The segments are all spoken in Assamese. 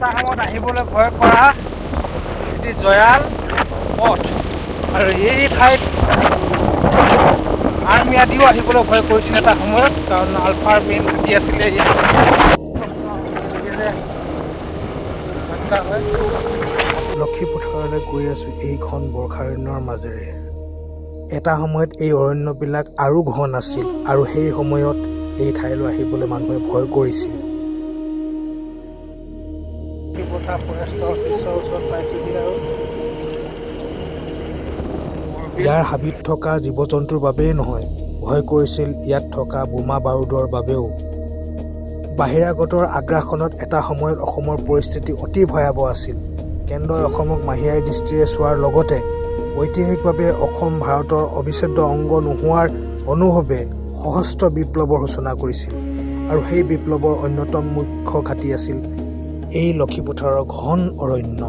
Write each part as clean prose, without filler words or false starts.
এটা সময়ত আহিবলৈ ভয় কৰা এটি জয়াল পথ আৰু এই ঠাইত আৰ্মি আদিও আহিবলৈ ভয় কৰিছিল এটা সময়ত, কাৰণ আলফাৰ মেইন ঘাটি আছিলে ইয়াত। লক্ষীপথাৰলৈ গৈ আছোঁ এইখন বৰ্ষাৰণ্যৰ মাজেৰে। এটা সময়ত এই অৰণ্যবিলাক আৰু ঘন আছিল আৰু সেই সময়ত এই ঠাইলৈ আহিবলৈ মানুহে ভয় কৰিছিল। লক্ষীপথাৰ ফৰেষ্টৰ অফিচৰ ওচৰত পাইছোঁহি আৰু ইয়াৰ হাবিত থকা জীৱ জন্তুৰ বাবেই নহয়, ভয় কৰিছিল ইয়াত থকা বোমা বাৰুদৰ বাবেও। বাহিৰাগতৰ আগ্ৰাসনত এটা সময়ত অসমৰ পৰিস্থিতি অতি ভয়াৱহ আছিল। কেন্দ্ৰই অসমক মাহিয়াৰী দৃষ্টিৰে চোৱাৰ লগতে ঐতিহাসিকভাৱে অসম ভাৰতৰ অবিচ্ছেদ্য অংগ নোহোৱাৰ অনুভৱে সহস্ৰ বিপ্লৱৰ সূচনা কৰিছিল আৰু সেই বিপ্লৱৰ অন্যতম মুখ্য ঘাটি আছিল এই লক্ষীপথাৰৰ ঘন অৰণ্য।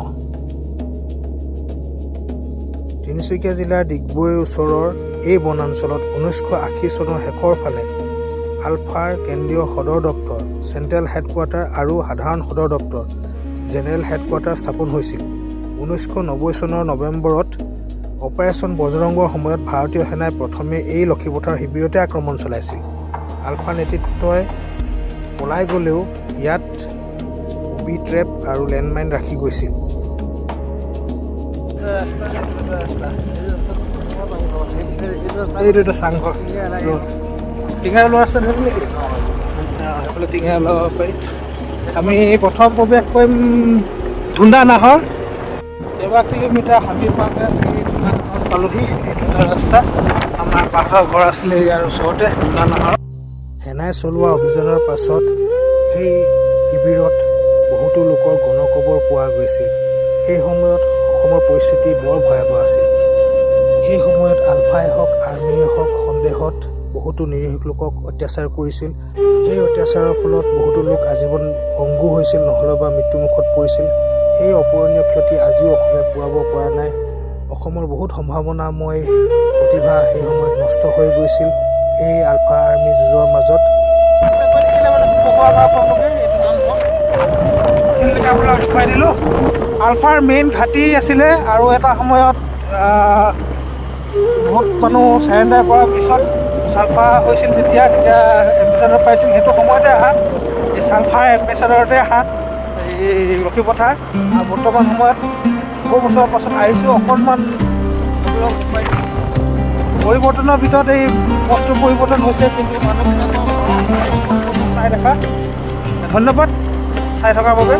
তিনিচুকীয়া জিলাৰ ডিগবৈৰ ওচৰৰ এই বনাঞ্চলত 1980 চনৰ শেষৰ ফালে আলফাৰ কেন্দ্ৰীয় সদৰ দপ্তৰ, চেণ্ট্ৰেল হেডকোৱাৰ্টাৰ আৰু সাধাৰণ সদৰ দপ্তৰ, জেনেৰেল হেডকোৱাৰ্টাৰ স্থাপন হৈছিল। 1990 চনৰ নৱেম্বৰত অপাৰেশ্যন বজৰংগৰ সময়ত ভাৰতীয় সেনাই প্ৰথমে এই লক্ষীপথাৰ শিবিৰতে আক্ৰমণ চলাইছিল। আলফাৰ নেতৃত্বই পলাই গ'লেও ইয়াত বি ট্ৰেপ আৰু লেণ্ডমাইন ৰাখি গৈছিল। এইটো চাংঘৰ টিঙাৰ লোৱা আছে নেকি? সেইফালে টিঙাৰ ল'ব পাৰি। আমি প্ৰথম প্ৰৱেশ কৰিম ধুন্দা নাহৰ। কেইবা কিলোমিটাৰ হাবিৰ পাকে ধুন্দা নাহৰ পালোহি। এইটো ৰাস্তা আমাৰ পাহাৰৰ ঘৰ আছিলে ইয়াৰ ওচৰতে ধুন্দা নাহৰ। সেনাই চলোৱা অভিযানৰ পাছত সেই শিবিৰত বহুতো লোকৰ গণকবৰ পোৱা গৈছিল। সেই সময়ত অসমৰ পৰিস্থিতি বৰ ভয়াৱহ আছিল। সেই সময়ত আলফাই হওক আৰ্মিয়ে হওক সন্দেহত বহুতো নিৰীহ লোকক অত্যাচাৰ কৰিছিল। সেই অত্যাচাৰৰ ফলত বহুতো লোক আজীৱন ভংগু হৈছিল, নহ'লে বা মৃত্যুমুখত পৰিছিল। সেই অপূৰণীয় ক্ষতি আজিও অসমে পূৰাব পৰা নাই। অসমৰ বহুত সম্ভাৱনাময় প্ৰতিভা সেই সময়ত নষ্ট হৈ গৈছিল এই আলফা আৰ্মি যুঁজৰ মাজত। দেখুৱাই দিলোঁ আলফাৰ মেইন ঘাটি আছিলে আৰু এটা সময়ত বহুত মানুহ চাৰেণ্ডাৰ কৰাৰ পিছত চালফা হৈছিল যেতিয়া এম্বেচাডৰ পাইছিল, সেইটো সময়তে আহা এই চালফাৰ এম্বেচাডৰতে আহা এই লক্ষীপথাৰ। আৰু বৰ্তমান সময়ত বহু বছৰৰ পাছত আহিছোঁ, অকণমান পৰিৱৰ্তনৰ ভিতৰত এই পথটো পৰিৱৰ্তন হৈছে, কিন্তু মানুহবিলাকৰ নাই দেখা। ধন্যবাদ চাই থকাৰ বাবে।